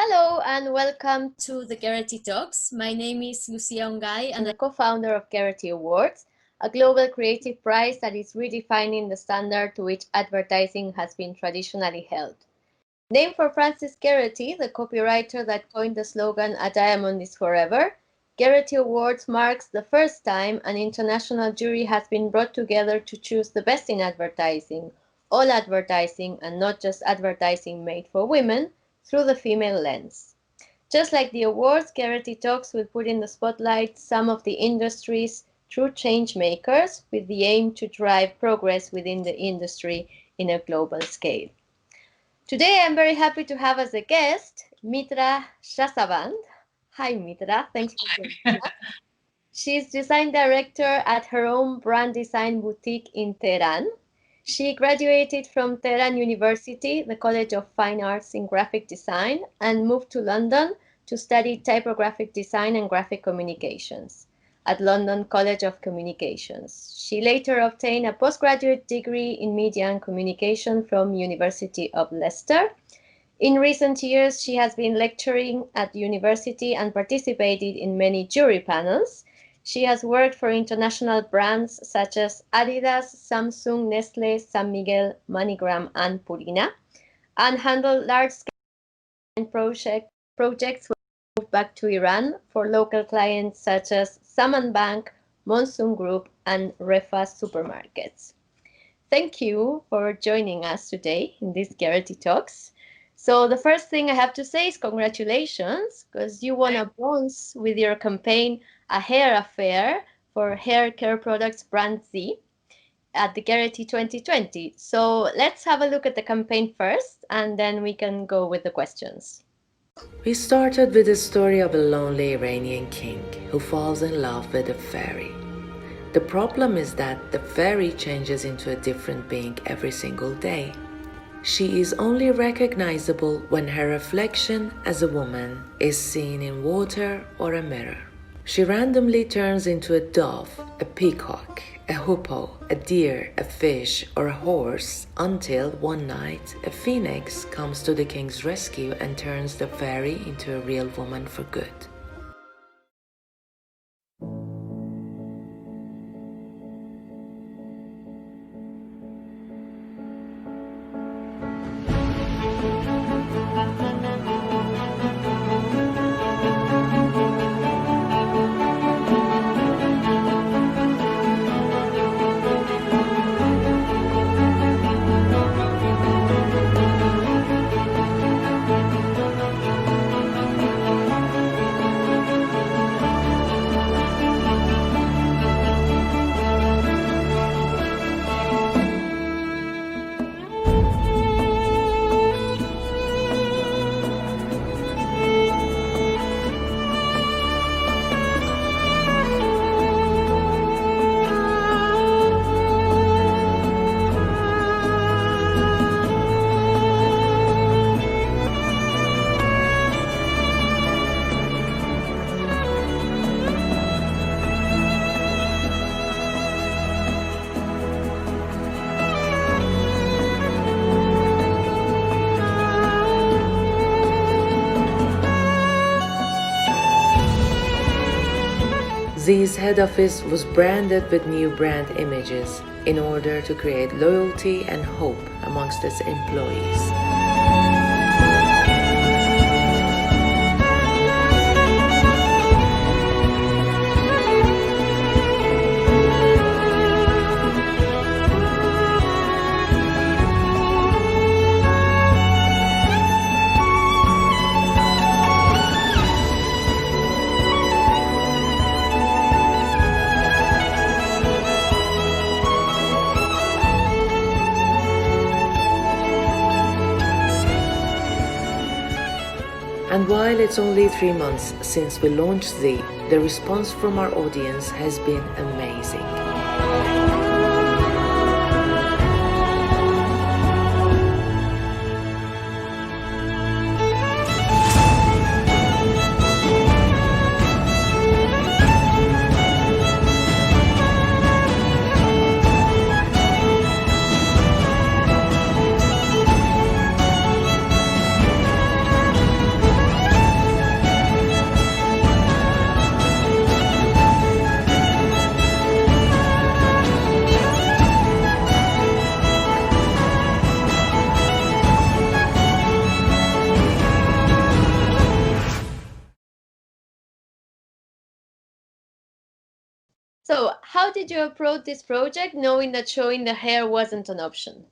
Hello and welcome to the Gerety Talks. My name is Lucia Ongay and I'm the co-founder of Gerety Awards, a global creative prize that is redefining the standard to which advertising has been traditionally held. Named for Francis Gerety, the copywriter that coined the slogan "A diamond is forever," Gerety Awards marks the first time an international jury has been brought together to choose the best in advertising, all advertising and not just advertising made for women, through the female lens. Just like the awards, Gerety Talks will put in the spotlight some of the industry's true change makers with the aim to drive progress within the industry in a global scale. Today I'm very happy to have as a guest Mitra Shahsavand. Hi Mitra, thanks for joining us. She's design director at her own brand design boutique in Tehran. She graduated from Tehran University, the College of Fine Arts in Graphic Design, and moved to London to study typographic design and graphic communications at London College of Communications. She later obtained a postgraduate degree in media and communication from University of Leicester. In recent years, she has been lecturing at university and participated in many jury panels. She has worked for international brands such as Adidas, Samsung, Nestlé, Miguel, MoneyGram and Purina, and handled large-scale projects when she moved back to Iran for local clients such as Saman Bank, Monsoon Group, and Refah supermarkets. Thank you for joining us today in these Gerety Talks. So the first thing I have to say is congratulations, because you won a bronze with your campaign A Hair Affair for hair care products brand Z at the Gerety 2020. So let's have a look at the campaign first, and then we can go with the questions. We started with the story of a lonely Iranian king who falls in love with a fairy. The problem is that the fairy changes into a different being every single day. She is only recognizable when her reflection as a woman is seen in water or a mirror. She randomly turns into a dove, a peacock, a hippo, a deer, a fish, or a horse until one night a phoenix comes to the king's rescue and turns the fairy into a real woman for good. Z's head office was branded with new brand images in order to create loyalty and hope amongst its employees. And while it's only 3 months since we launched Z, the response from our audience has been amazing. So how did you approach this project, knowing that showing the hair wasn't an option?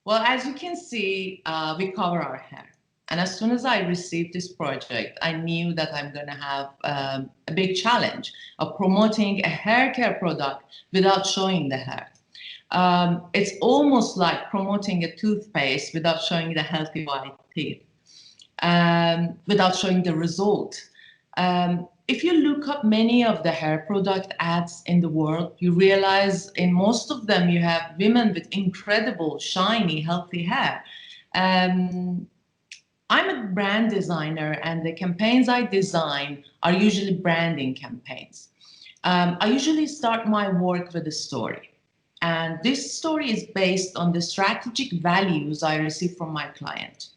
Well, as you can see, we cover our hair. And as soon as I received this project, I knew that I'm going to have a big challenge of promoting a hair care product without showing the hair. It's almost like promoting a toothpaste without showing the healthy white teeth, without showing the result. If you look up many of the hair product ads in the world, you realize in most of them you have women with incredible, shiny, healthy hair. I'm a brand designer, and the campaigns I design are usually branding campaigns. I usually start my work with a story. And this story is based on the strategic values I receive from my client.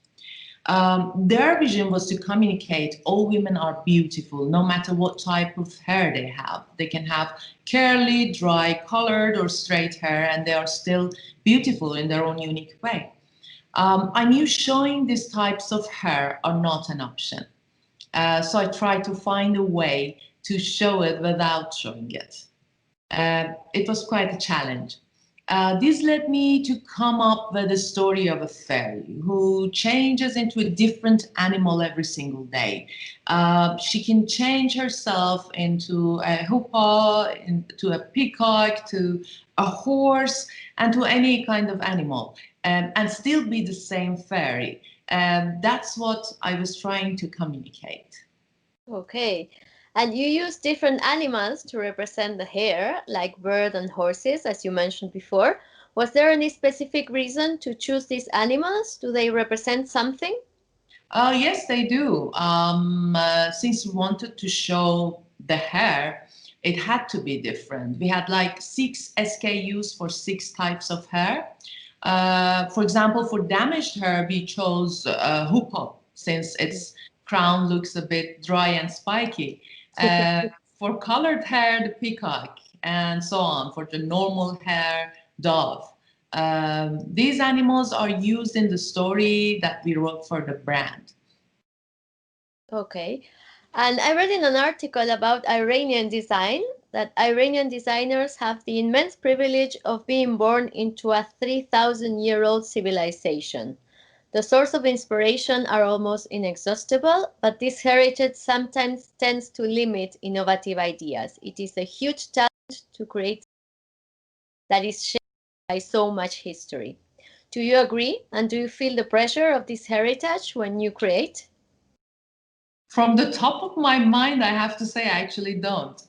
Their vision was to communicate all women are beautiful, no matter what type of hair they have. They can have curly, dry, colored, or straight hair, and they are still beautiful in their own unique way. I knew showing these types of hair are not an option. So I tried to find a way to show it without showing it. It was quite a challenge. This led me to come up with the story of a fairy who changes into a different animal every single day. She can change herself into a hoopoe, into a peacock, to a horse, and to any kind of animal, and still be the same fairy. That's what I was trying to communicate. Okay. And you use different animals to represent the hair, like birds and horses, as you mentioned before. Was there any specific reason to choose these animals? Do they represent something? Yes, they do. Since we wanted to show the hair, it had to be different. We had like 6 SKUs for 6 types of hair. For example, for damaged hair, we chose hoopoe, since its crown looks a bit dry and spiky. For colored hair, the peacock, and so on. For the normal hair, dove. These animals are used in the story that we wrote for the brand. Okay. And I read in an article about Iranian design that Iranian designers have the immense privilege of being born into a 3,000-year-old civilization. The source of inspiration are almost inexhaustible, but this heritage sometimes tends to limit innovative ideas. It is a huge challenge to create that is shaped by so much history. Do you agree? And do you feel the pressure of this heritage when you create? From the top of my mind, I have to say I actually don't.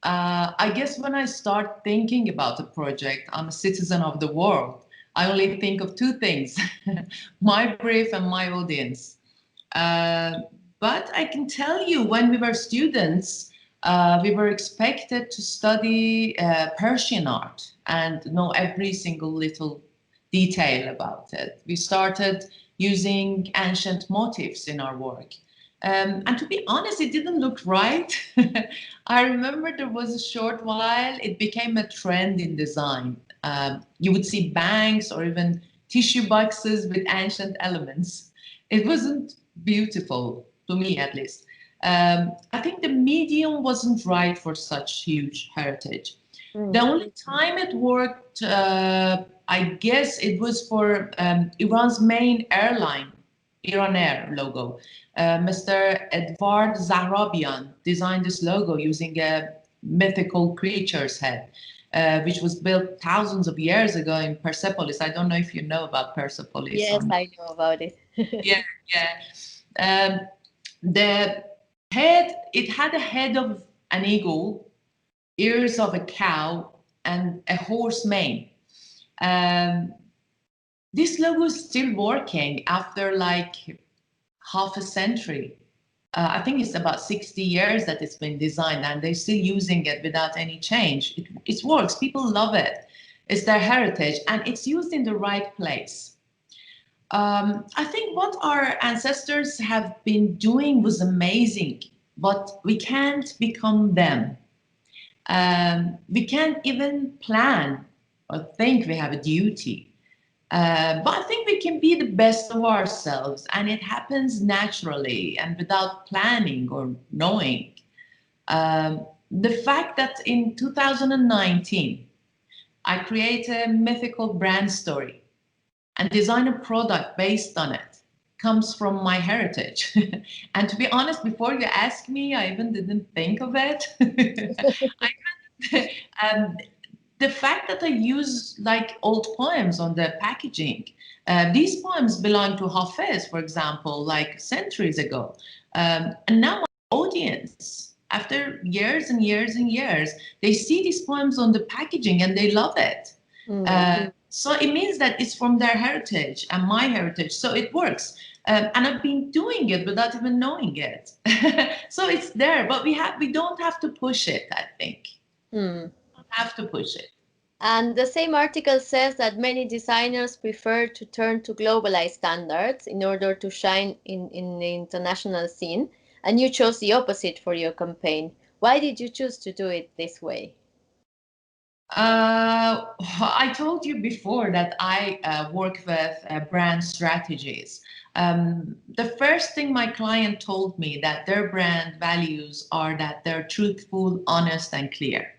I guess when I start thinking about a project, I'm a citizen of the world. I only think of 2 things, my brief and my audience. But I can tell you, when we were students, we were expected to study Persian art and know every single little detail about it. We started using ancient motifs in our work. And to be honest, it didn't look right. I remember there was a short while, it became a trend in design. You would see banks or even tissue boxes with ancient elements. It wasn't beautiful, to me at least. I think the medium wasn't right for such huge heritage. The only time it worked, I guess it was for Iran's main airline, Iran Air logo. Mr. Edward Zahrabian designed this logo using a mythical creature's head, which was built thousands of years ago in Persepolis. I don't know if you know about Persepolis or Yes, not. I know about it. Yeah, yeah. The head, it had a head of an eagle, ears of a cow, and a horse mane. Um, this logo is still working after like half a century. I think it's about 60 years that it's been designed, and they're still using it without any change. It works. People love it. It's their heritage, and it's used in the right place. I think what our ancestors have been doing was amazing, but we can't become them. We can't even plan or think we have a duty. But I think we can be the best of ourselves, and it happens naturally and without planning or knowing. the fact that in 2019, I create a mythical brand story and design a product based on it comes from my heritage. And to be honest, before you ask me, I even didn't think of it. The fact that I use like old poems on the packaging, these poems belong to Hafiz, for example, like centuries ago. And now my audience, after years and years and years, they see these poems on the packaging and they love it. So it means that it's from their heritage and my heritage. So it works. And I've been doing it without even knowing it. So it's there, but we don't have to push it, I think. Have to push it. And the same article says that many designers prefer to turn to globalized standards in order to shine in the international scene. And you chose the opposite for your campaign. Why did you choose to do it this way? I told you before that I work with brand strategies. The first thing my client told me that their brand values are that they're truthful, honest, and clear.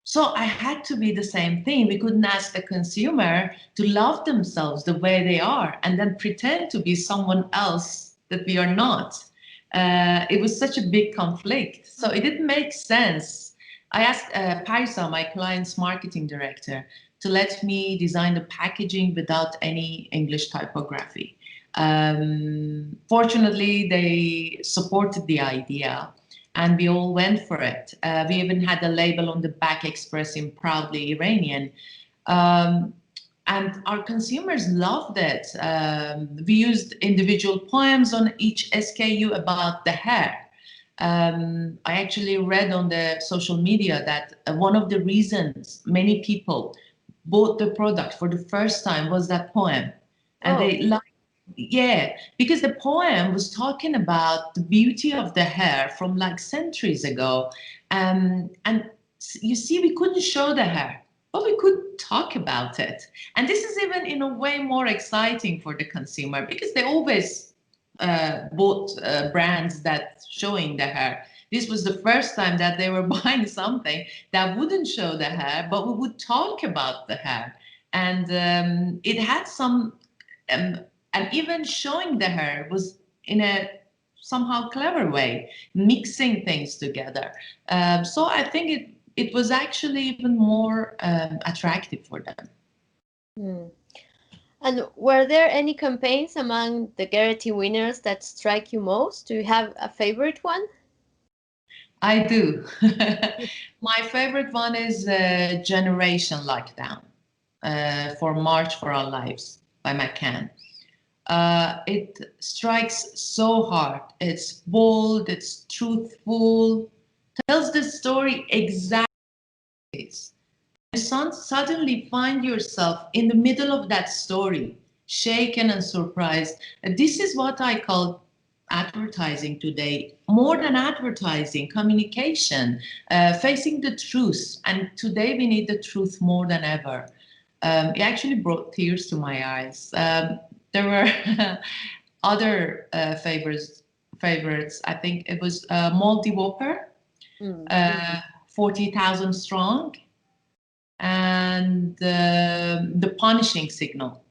So I had to be the same thing. We couldn't ask the consumer to love themselves the way they are and then pretend to be someone else that we are not. It was such a big conflict. So it didn't make sense. I asked Parisa, my client's marketing director, to let me design the packaging without any English typography. Fortunately, they supported the idea. And we all went for it. We even had a label on the back expressing proudly Iranian. And our consumers loved it. We used individual poems on each SKU about the hair. I actually read on the social media that one of the reasons many people bought the product for the first time was that poem. And they liked. Yeah, because the poem was talking about the beauty of the hair from like centuries ago. And you see, we couldn't show the hair, but we could talk about it. And this is even in a way more exciting for the consumer because they always bought brands that showing the hair. This was the first time that they were buying something that wouldn't show the hair, but we would talk about the hair. And it had some... and even showing the hair was in a somehow clever way, mixing things together. So I think it was actually even more attractive for them. And were there any campaigns among the Gerety winners that strike you most? Do you have a favorite one? I do. My favorite one is Generation Lockdown for March for Our Lives by McCann. It strikes so hard. It's bold, it's truthful, tells the story exactly. And suddenly find yourself in the middle of that story, shaken and surprised. This is what I call advertising today. More than advertising, communication, facing the truth. And today we need the truth more than ever. It actually brought tears to my eyes. There were other favorites. I think it was Moldy Whopper, 40,000 Strong, and the Punishing Signal.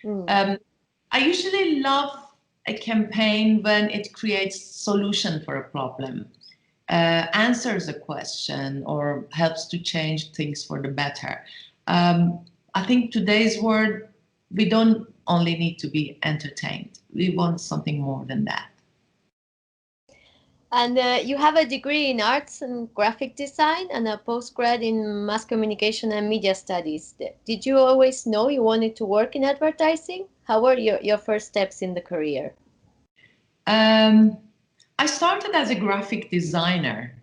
I usually love a campaign when it creates solution for a problem, answers a question, or helps to change things for the better. I think today's world, we don't only need to be entertained. We want something more than that. And you have a degree in arts and graphic design and a postgrad in mass communication and media studies. Did you always know you wanted to work in advertising? How were your first steps in the career? I started as a graphic designer.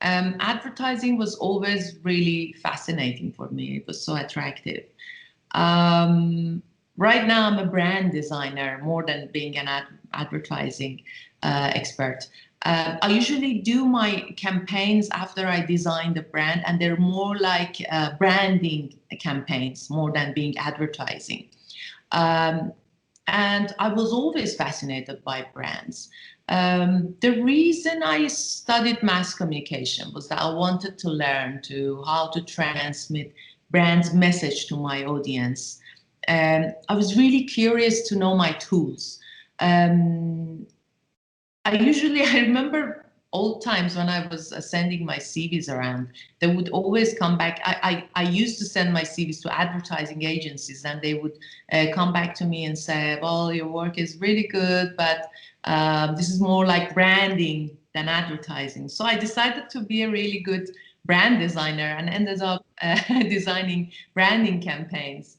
Advertising was always really fascinating for me. It was so attractive. Right now, I'm a brand designer more than being an advertising expert. I usually do my campaigns after I design the brand, and they're more like branding campaigns more than being advertising. and I was always fascinated by brands. The reason I studied mass communication was that I wanted to learn how to transmit brand's message to my audience. I was really curious to know my tools. I remember old times when I was sending my CVs around, they would always come back. I used to send my CVs to advertising agencies, and they would come back to me and say, well, your work is really good, but this is more like branding than advertising. So I decided to be a really good brand designer and ended up designing branding campaigns.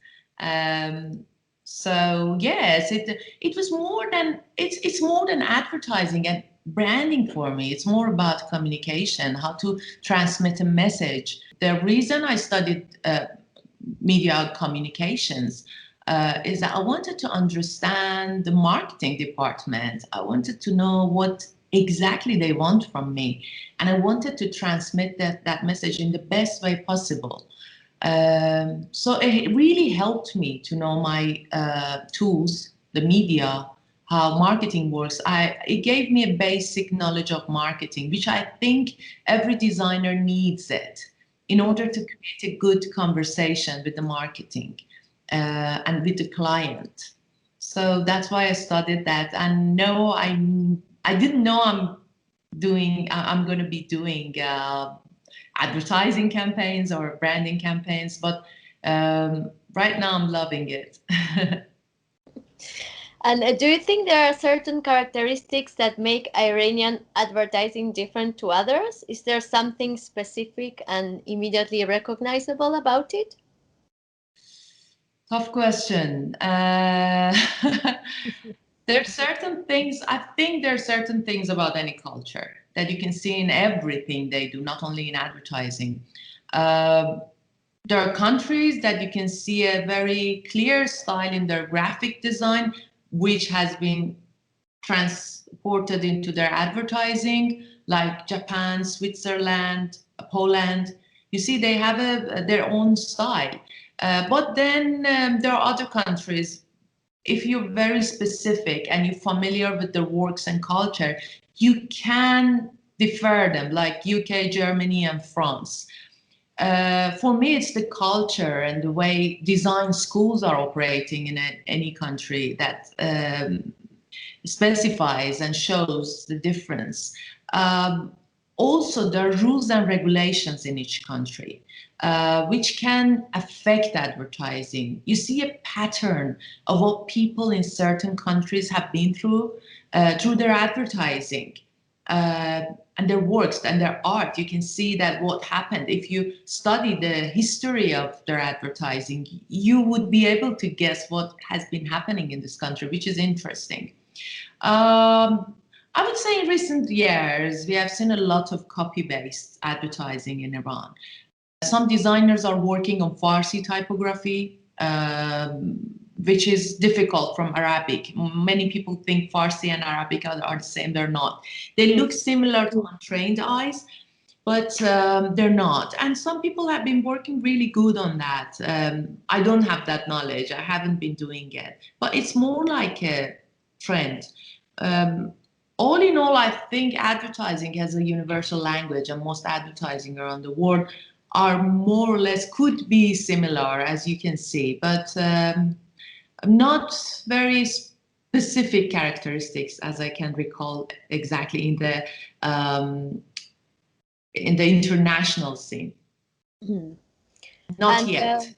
So yes, it was more than it's more than advertising and branding for me. It's more about communication, how to transmit a message. The reason I studied media communications is that I wanted to understand the marketing department. I wanted to know what exactly they want from me, and I wanted to transmit that message in the best way possible. So it really helped me to know my tools, the media, how marketing works. It gave me a basic knowledge of marketing, which I think every designer needs it in order to create a good conversation with the marketing and with the client. So that's why I studied that. And no, I didn't know I'm going to be doing advertising campaigns or branding campaigns, but right now I'm loving it. And do you think there are certain characteristics that make Iranian advertising different to others? Is there something specific and immediately recognizable about it? Tough question. There's certain things, I think there are certain things about any culture that you can see in everything they do, not only in advertising. There are countries that you can see a very clear style in their graphic design, which has been transported into their advertising, like Japan, Switzerland, Poland. You see, they have their own style. But then there are other countries. If you're very specific and you're familiar with their works and culture, you can defer them, like UK, Germany, and France. For me, it's the culture and the way design schools are operating in any country that specifies and shows the difference. Also, there are rules and regulations in each country, which can affect advertising. You see a pattern of what people in certain countries have been through their advertising. And their works and their art, you can see that what happened. If you study the history of their advertising, you would be able to guess what has been happening in this country, which is interesting. I would say in recent years, we have seen a lot of copy-based advertising in Iran. Some designers are working on Farsi typography, which is difficult from Arabic. Many people think Farsi and Arabic are the same. They're not. They look similar to untrained eyes, but they're not. And some people have been working really good on that. I don't have that knowledge. I haven't been doing it. But it's more like a trend. All in all, I think advertising has a universal language, and most advertising around the world are more or less could be similar, as you can see, but not very specific characteristics, as I can recall exactly in the international scene. Not yet.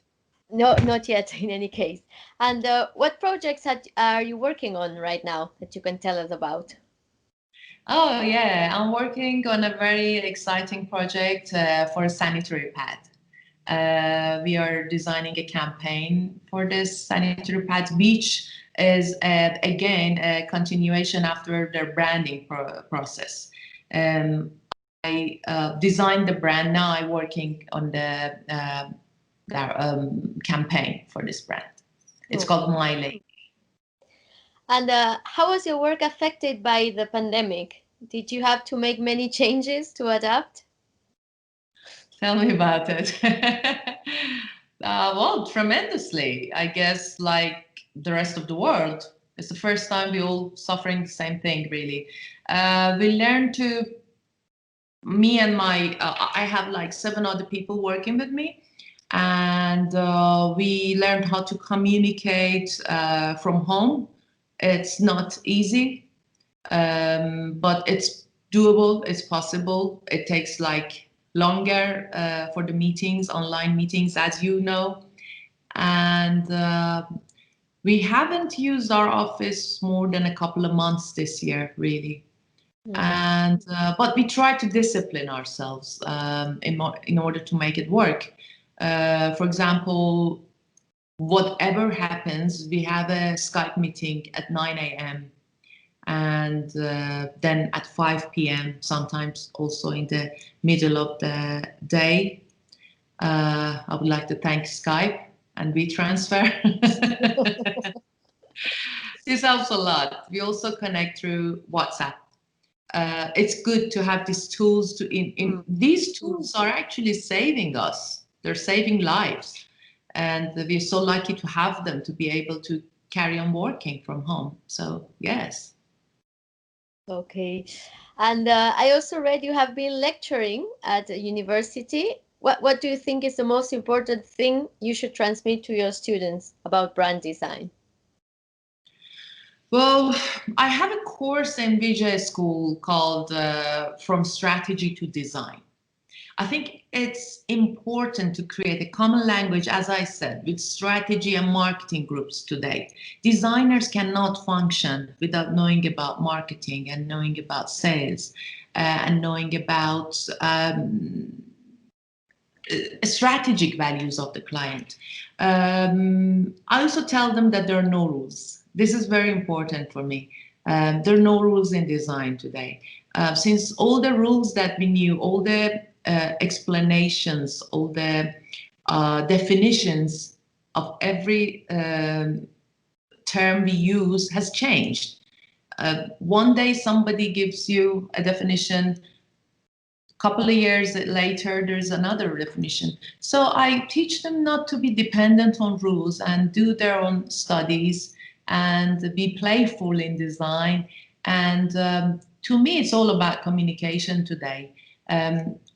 No, not yet in any case. And what projects are you working on right now that you can tell us about? Oh, yeah, I'm working on a very exciting project for a sanitary pad. We are designing a campaign for this sanitary pad, which is, again, a continuation after their branding process. I designed the brand. Now I'm working on the campaign for this brand. It's called MyLady. And how was your work affected by the pandemic? Did you have to make many changes to adapt? Tell me about it. Well, tremendously. I guess like the rest of the world, It's the first time we all suffering the same thing, really. We learned to, me and I have like 7 other people working with me, and we learned how to communicate from home. It's not easy, but it's doable, it's possible. It takes like longer for the meetings, online meetings, as you know. And we haven't used our office more than a couple of months this year, really. And but we try to discipline ourselves in order to make it work. For example, whatever happens, we have a Skype meeting at 9 a.m. and then at 5 p.m. sometimes also in the middle of the day. I would like to thank Skype and WeTransfer. This helps a lot. We also connect through WhatsApp. It's good to have these tools. These tools are actually saving us. They're saving lives, and we're so lucky to have them to be able to carry on working from home. So yes. Okay, and I also read you have been lecturing at a university. What do you think is the most important thing you should transmit to your students about brand design? Well, I have a course in Vije school called From Strategy to Design. I think it's important to create a common language, as I said, with strategy and marketing groups today. Designers cannot function without knowing about marketing and knowing about sales and knowing about strategic values of the client. I also tell them that there are no rules. This is very important for me. There are no rules in design today. Since all the rules that we knew, all the explanations, all the definitions of every term we use has changed. One day somebody gives you a definition, couple of years later, there's another definition. So I teach them not to be dependent on rules and do their own studies and be playful in design. And to me, it's all about communication today.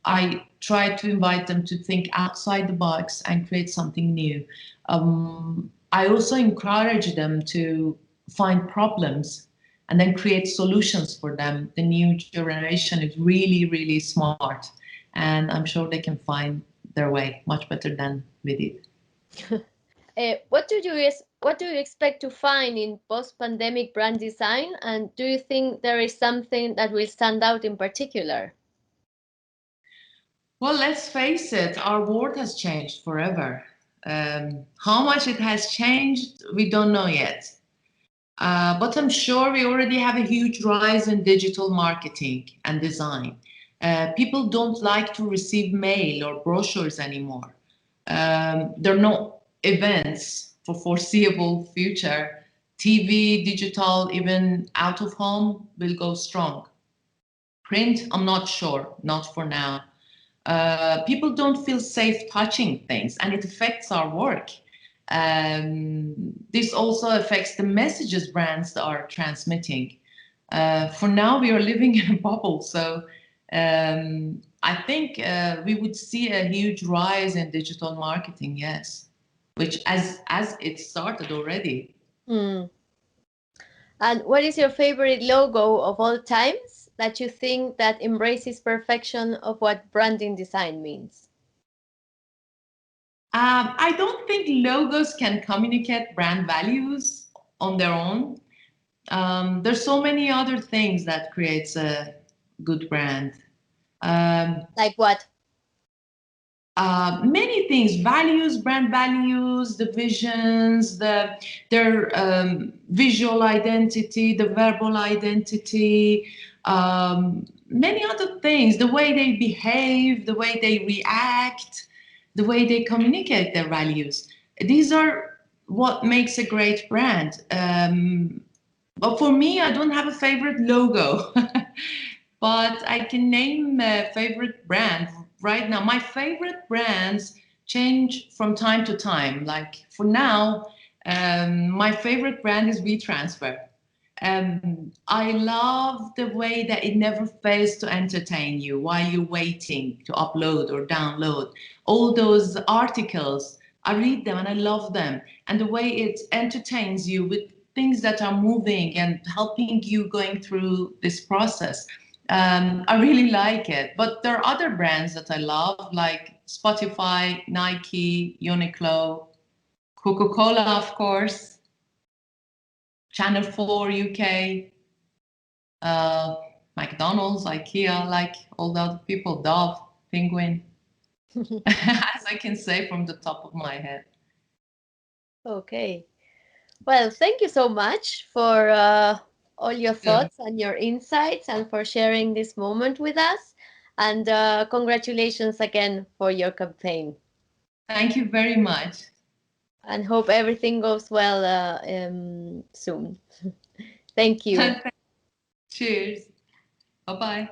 I try to invite them to think outside the box and create something new. I also encourage them to find problems and then create solutions for them. The new generation is really, really smart, and I'm sure they can find their way much better than we did. What do you expect to find in post-pandemic brand design, and do you think there is something that will stand out in particular? Well, let's face it, our world has changed forever. How much it has changed, we don't know yet. But I'm sure we already have a huge rise in digital marketing and design. People don't like to receive mail or brochures anymore. There are no events for foreseeable future. TV, digital, even out of home will go strong. Print, I'm not sure, not for now. People don't feel safe touching things, and it affects our work. This also affects the messages brands are transmitting. For now, we are living in a bubble, so I think we would see a huge rise in digital marketing, yes, which as it started already. And what is your favorite logo of all times that you think that embraces perfection of what branding design means? I don't think logos can communicate brand values on their own. There's so many other things that creates a good brand. Like what? Many things, values, brand values, the visions, their visual identity, the verbal identity, many other things, the way they behave, the way they react, the way they communicate their values. These are what makes a great brand. But for me, I don't have a favorite logo, but I can name a favorite brand right now. My favorite brands change from time to time. Like for now, My favorite brand is WeTransfer. I love the way that it never fails to entertain you while you're waiting to upload or download. All those articles, I read them and I love them. And the way it entertains you with things that are moving and helping you going through this process. I really like it. But there are other brands that I love, like Spotify, Nike, Uniqlo, Coca-Cola, of course, Channel 4 UK, McDonald's, IKEA, like all the other people, Dove, Penguin, as I can say from the top of my head. Okay. Well, thank you so much for all your thoughts and your insights and for sharing this moment with us. And congratulations again for your campaign. Thank you very much. And hope everything goes well soon. Thank you. Cheers. Bye-bye.